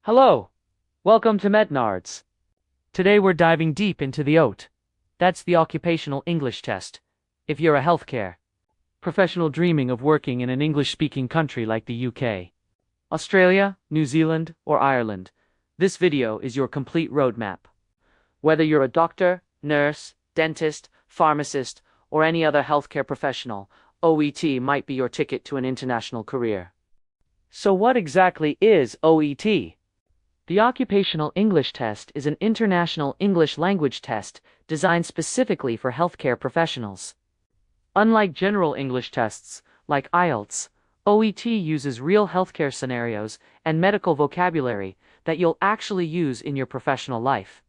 Hello, welcome to MedNards. Today we're diving deep into the OET. That's the Occupational English Test. If you're a healthcare professional dreaming of working in an English-speaking country like the UK, Australia, New Zealand, or Ireland, this video is your complete roadmap. Whether you're a doctor, nurse, dentist, pharmacist, or any other healthcare professional, OET might be your ticket to an international career. So what exactly is OET? The Occupational English Test is an international English language test designed specifically for healthcare professionals. Unlike general English tests, like IELTS, OET uses real healthcare scenarios and medical vocabulary that you'll actually use in your professional life.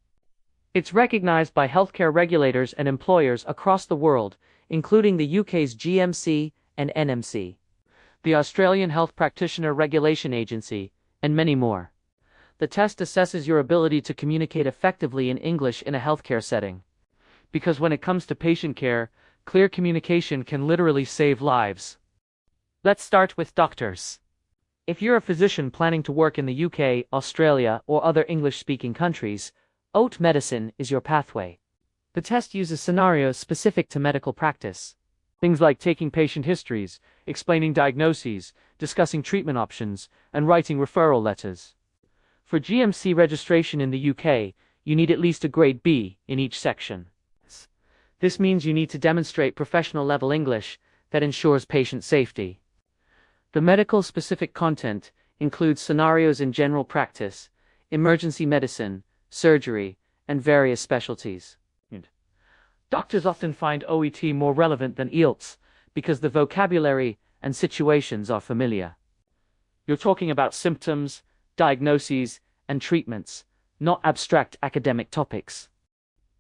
It's recognized by healthcare regulators and employers across the world, including the UK's GMC and NMC, the Australian Health Practitioner Regulation Agency, and many more. The test assesses your ability to communicate effectively in English in a healthcare setting. Because when it comes to patient care, clear communication can literally save lives. Let's start with doctors. If you're a physician planning to work in the UK, Australia, or other English-speaking countries, OET medicine is your pathway. The test uses scenarios specific to medical practice. Things like taking patient histories, explaining diagnoses, discussing treatment options, and writing referral letters. For GMC registration in the UK, you need at least a grade B in each section. This means you need to demonstrate professional-level English that ensures patient safety. The medical-specific content includes scenarios in general practice, emergency medicine, surgery, and various specialties. Doctors often find OET more relevant than IELTS because the vocabulary and situations are familiar. You're talking about symptoms, diagnoses, and treatments, not abstract academic topics.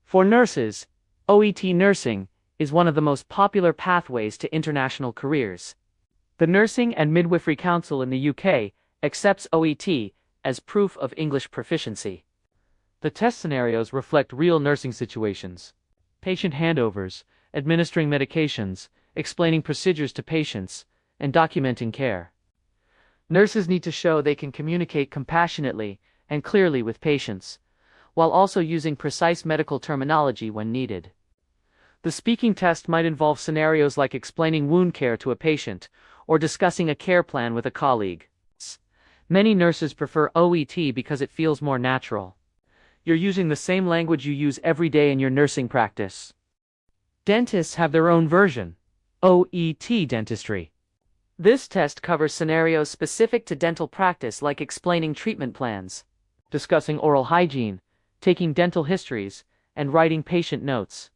For nurses, OET nursing is one of the most popular pathways to international careers. The Nursing and Midwifery Council in the UK accepts OET as proof of English proficiency. The test scenarios reflect real nursing situations: patient handovers, administering medications, explaining procedures to patients, and documenting care. Nurses need to show they can communicate compassionately and clearly with patients, while also using precise medical terminology when needed. The speaking test might involve scenarios like explaining wound care to a patient or discussing a care plan with a colleague. Many nurses prefer OET because it feels more natural. You're using the same language you use every day in your nursing practice. Dentists have their own version, OET dentistry. This test covers scenarios specific to dental practice, like explaining treatment plans, discussing oral hygiene, taking dental histories, and writing patient notes.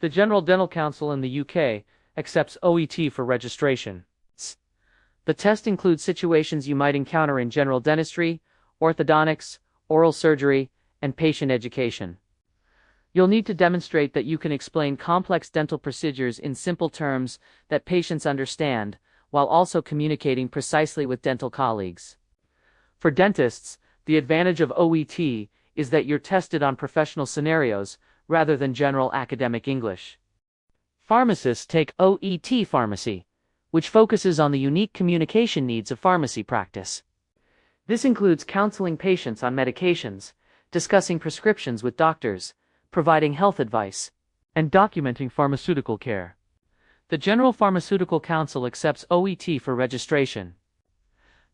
The General Dental Council in the UK accepts OET for registration. The test includes situations you might encounter in general dentistry, orthodontics, oral surgery, and patient education. You'll need to demonstrate that you can explain complex dental procedures in simple terms that patients understand, while also communicating precisely with dental colleagues. For dentists, the advantage of OET is that you're tested on professional scenarios rather than general academic English. Pharmacists take OET Pharmacy, which focuses on the unique communication needs of pharmacy practice. This includes counseling patients on medications, discussing prescriptions with doctors, providing health advice, and documenting pharmaceutical care. The General Pharmaceutical Council accepts OET for registration.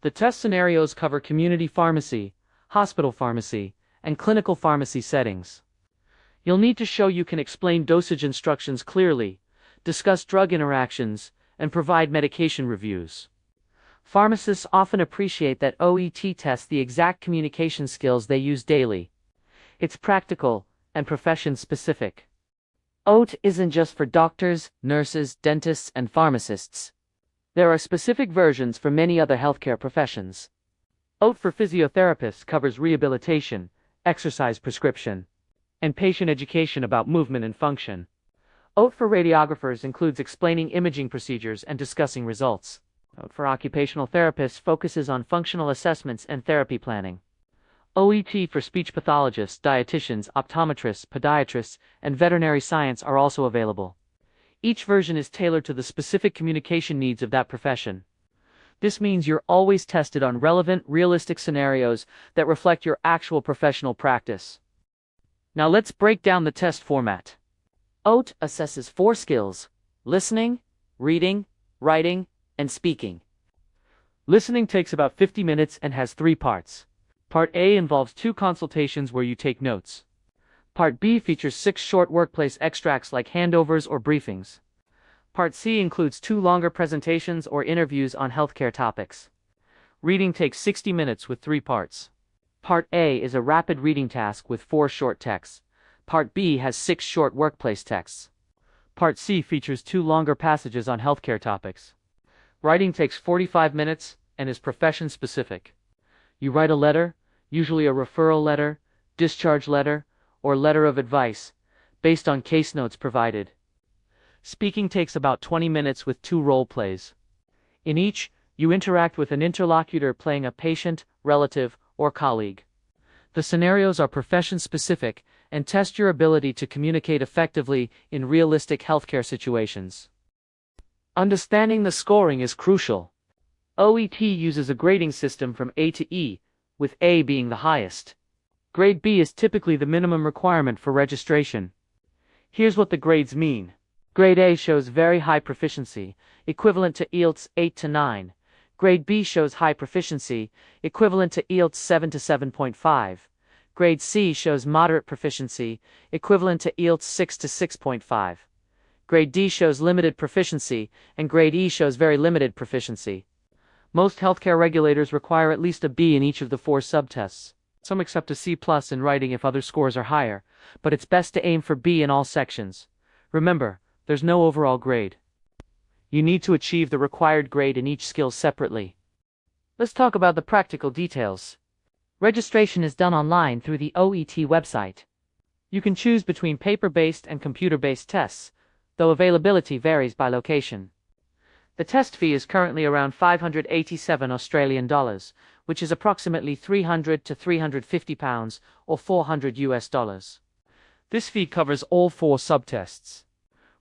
The test scenarios cover community pharmacy, hospital pharmacy, and clinical pharmacy settings. You'll need to show you can explain dosage instructions clearly, discuss drug interactions, and provide medication reviews. Pharmacists often appreciate that OET tests the exact communication skills they use daily. It's practical and profession-specific. OET isn't just for doctors, nurses, dentists, and pharmacists. There are specific versions for many other healthcare professions. OET for physiotherapists covers rehabilitation, exercise prescription, and patient education about movement and function. OET for radiographers includes explaining imaging procedures and discussing results. OET for occupational therapists focuses on functional assessments and therapy planning. OET for speech pathologists, dietitians, optometrists, podiatrists, and veterinary science are also available. Each version is tailored to the specific communication needs of that profession. This means you're always tested on relevant, realistic scenarios that reflect your actual professional practice. Now let's break down the test format. OET assesses 4 skills: listening, reading, writing, and speaking. Listening takes about 50 minutes and has 3 parts. Part A involves 2 consultations where you take notes. Part B features 6 short workplace extracts like handovers or briefings. Part C includes 2 longer presentations or interviews on healthcare topics. Reading takes 60 minutes with 3 parts. Part A is a rapid reading task with 4 short texts. Part B has 6 short workplace texts. Part C features 2 longer passages on healthcare topics. Writing takes 45 minutes and is profession-specific. You write a letter, usually a referral letter, discharge letter, or letter of advice, based on case notes provided. Speaking takes about 20 minutes with 2 role plays. In each, you interact with an interlocutor playing a patient, relative, or colleague. The scenarios are profession-specific and test your ability to communicate effectively in realistic healthcare situations. Understanding the scoring is crucial. OET uses a grading system from A to E, with A being the highest. Grade B is typically the minimum requirement for registration. Here's what the grades mean. Grade A shows very high proficiency, equivalent to IELTS 8 to 9. Grade B shows high proficiency, equivalent to IELTS 7 to 7.5. Grade C shows moderate proficiency, equivalent to IELTS 6 to 6.5. Grade D shows limited proficiency, and Grade E shows very limited proficiency. Most healthcare regulators require at least a B in each of the 4 subtests. Some accept a C+ in writing if other scores are higher, but it's best to aim for B in all sections. Remember, there's no overall grade. You need to achieve the required grade in each skill separately. Let's talk about the practical details. Registration is done online through the OET website. You can choose between paper-based and computer-based tests, though availability varies by location. The test fee is currently around $587 Australian dollars, which is approximately £300 to £350 or $400 US. This fee covers all 4 subtests.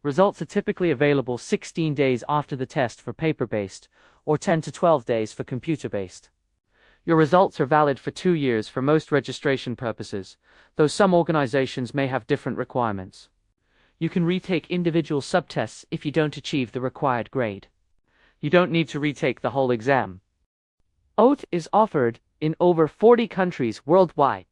Results are typically available 16 days after the test for paper-based, or 10 to 12 days for computer-based. Your results are valid for 2 years for most registration purposes, though some organizations may have different requirements. You can retake individual subtests if you don't achieve the required grade. You don't need to retake the whole exam. OET is offered in over 40 countries worldwide.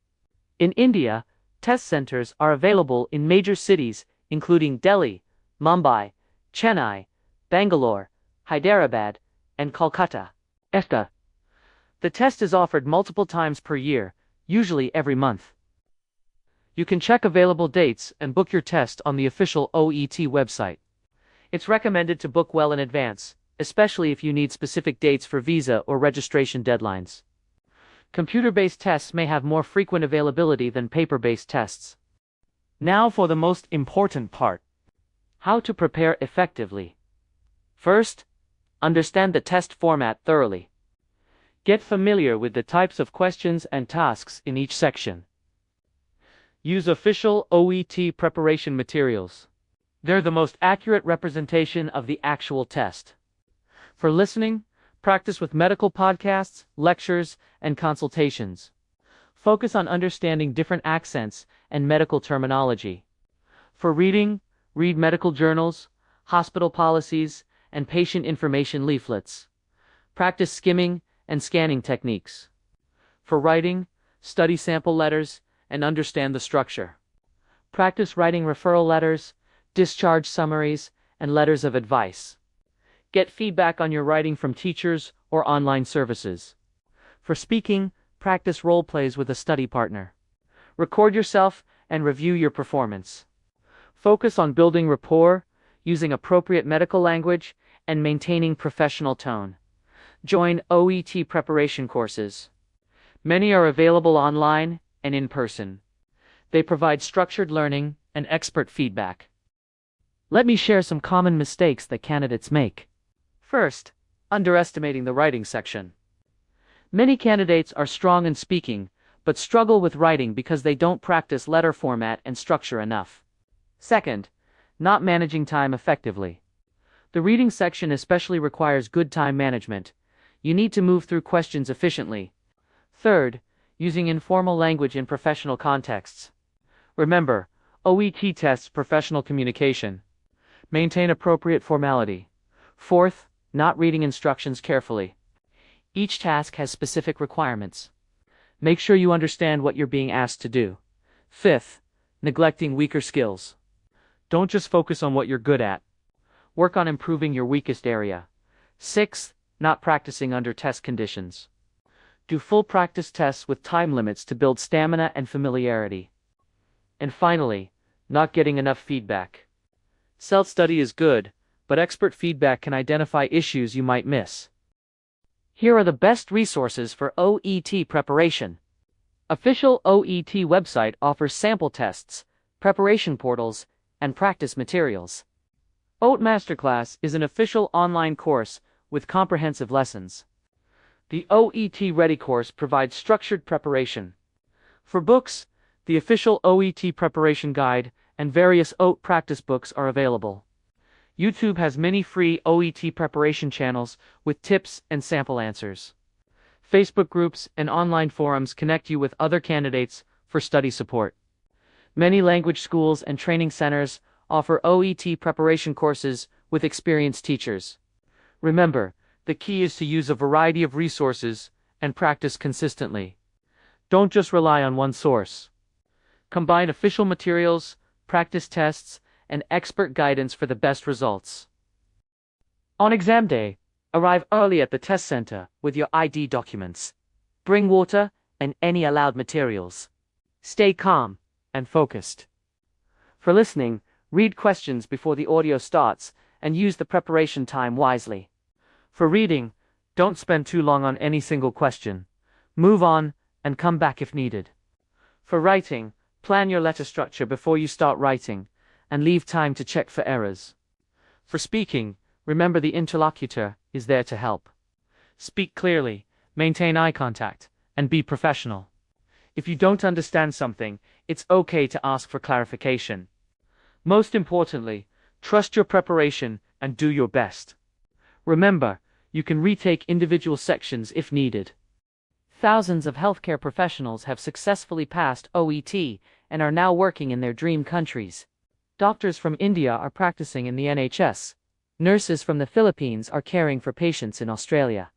In India, test centers are available in major cities including Delhi, Mumbai, Chennai, Bangalore, Hyderabad, and Kolkata. The test is offered multiple times per year, usually every month. You can check available dates and book your test on the official OET website. It's recommended to book well in advance, especially if you need specific dates for visa or registration deadlines. Computer-based tests may have more frequent availability than paper-based tests. Now for the most important part. How to prepare effectively. First, understand the test format thoroughly. Get familiar with the types of questions and tasks in each section. Use official OET preparation materials. They're the most accurate representation of the actual test. For listening, practice with medical podcasts, lectures, and consultations. Focus on understanding different accents and medical terminology. For reading, read medical journals, hospital policies, and patient information leaflets. Practice skimming and scanning techniques. For writing, study sample letters and understand the structure. Practice writing referral letters, discharge summaries, and letters of advice. Get feedback on your writing from teachers or online services. For speaking, practice role plays with a study partner. Record yourself and review your performance. Focus on building rapport, using appropriate medical language, and maintaining professional tone. Join OET preparation courses. Many are available online and in person. They provide structured learning and expert feedback. Let me share some common mistakes that candidates make. First, underestimating the writing section. Many candidates are strong in speaking, but struggle with writing because they don't practice letter format and structure enough. Second, not managing time effectively. The reading section especially requires good time management. You need to move through questions efficiently. Third, using informal language in professional contexts. Remember, OET tests professional communication. Maintain appropriate formality. Fourth, not reading instructions carefully. Each task has specific requirements. Make sure you understand what you're being asked to do. Fifth, neglecting weaker skills. Don't just focus on what you're good at. Work on improving your weakest area. Sixth, not practicing under test conditions. Do full practice tests with time limits to build stamina and familiarity. And finally, not getting enough feedback. Self-study is good, but expert feedback can identify issues you might miss. Here are the best resources for OET preparation. Official OET website offers sample tests, preparation portals, and practice materials. OET Masterclass is an official online course with comprehensive lessons. The OET Ready course provides structured preparation. For books, the official OET preparation guide and various OET practice books are available. YouTube has many free OET preparation channels with tips and sample answers. Facebook groups and online forums connect you with other candidates for study support. Many language schools and training centers offer OET preparation courses with experienced teachers. Remember, the key is to use a variety of resources and practice consistently. Don't just rely on one source. Combine official materials, practice tests, and expert guidance for the best results. On exam day, arrive early at the test center with your ID documents. Bring water and any allowed materials. Stay calm and focused. For listening, read questions before the audio starts and use the preparation time wisely. For reading, don't spend too long on any single question. Move on and come back if needed. For writing, plan your letter structure before you start writing and leave time to check for errors. For speaking, remember the interlocutor is there to help. Speak clearly, maintain eye contact, and be professional. If you don't understand something, it's okay to ask for clarification. Most importantly, trust your preparation and do your best. Remember, you can retake individual sections if needed. Thousands of healthcare professionals have successfully passed OET and are now working in their dream countries. Doctors from India are practicing in the NHS. Nurses from the Philippines are caring for patients in Australia.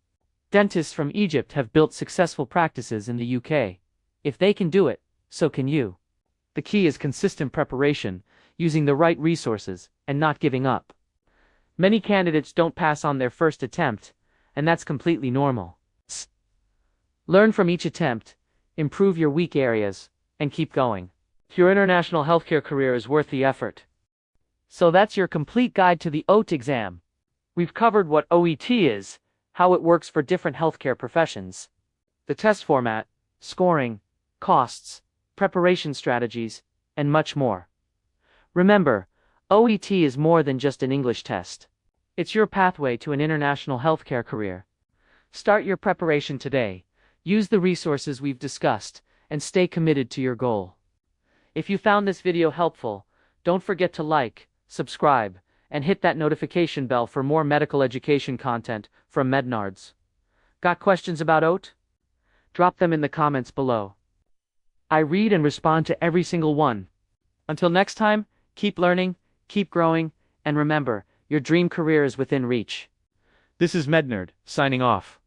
Dentists from Egypt have built successful practices in the UK. If they can do it, so can you. The key is consistent preparation, using the right resources, and not giving up. Many candidates don't pass on their first attempt, and that's completely normal. Learn from each attempt, improve your weak areas, and keep going. Your international healthcare career is worth the effort. So that's your complete guide to the OET exam. We've covered what OET is, how it works for different healthcare professions, the test format, scoring, costs, preparation strategies, and much more. Remember, OET is more than just an English test. It's your pathway to an international healthcare career. Start your preparation today, use the resources we've discussed, and stay committed to your goal. If you found this video helpful, don't forget to like, subscribe, and hit that notification bell for more medical education content from Mednards. Got questions about OET? Drop them in the comments below. I read and respond to every single one. Until next time, keep learning, keep growing, and remember, your dream career is within reach. This is Mednard, signing off.